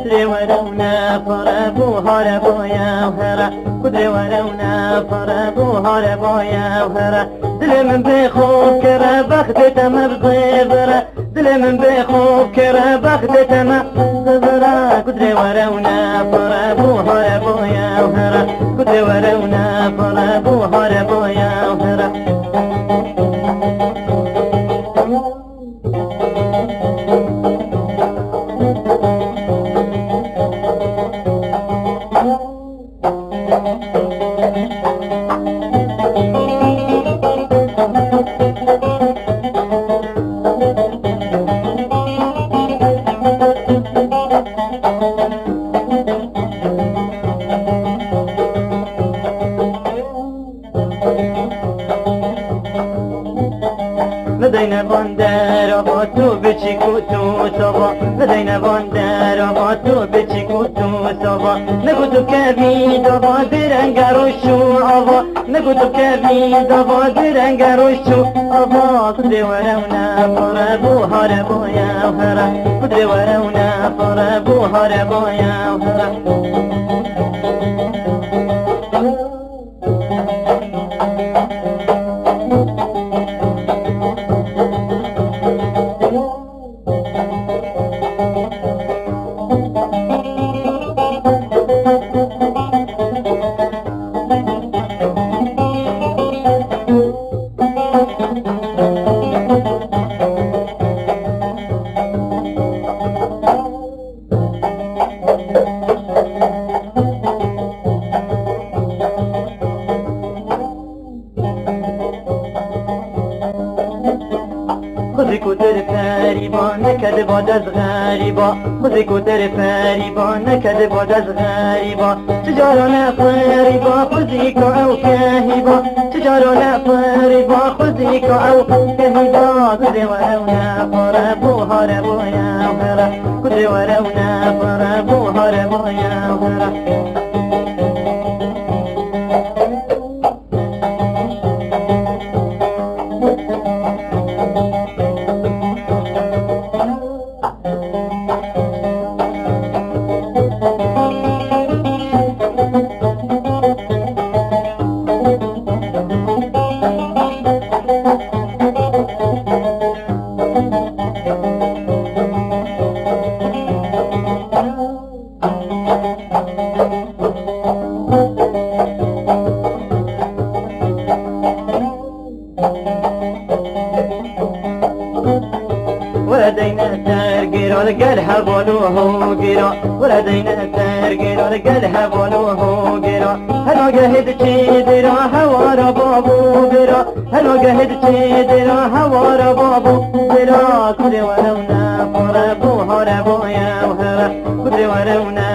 كدر ولونا فربوها ربايا وهرا كدر ولونا فربوها ربايا وهرا دل من بخوب كرا بختة مبغبرة دل من بخوب كرا بختة مبغبرة كدر ولونا فربوها ربايا وهرا كدر ولونا فربوها ربايا وهرا لدينا بندر آباتو بچیکو تو سابا لدينا بندر آباتو بچیکو تو سابا نگو تو کبی دابا درنگر و شو آبا نگو تو کبی دابا درنگر و شو آبا کدر ورونا فربوها ربايا وهرا کدر ورونا فربوها ربايا وهرا خذي كتر فاريبا نكد بعد از غريبا خذي كتر فاريبا نكد بعد از غريبا تجارنا فاريبا خذيك او كاهبا تجارنا فاريبا خذيك او كاهبا كدر ورونا فربوها ربايا وهرا كدر ورونا فربوها ربايا وهرا ولدينا ترقير والقلها بولوه قيرا ولدينا ترقير والقلها بولوه قيرا هلو قهد تشيدرا هوار بابو قيرا هلو قهد تشيدرا هوار بابو قيرا كل ولونا فربوها ربايا وهرا كل ولونا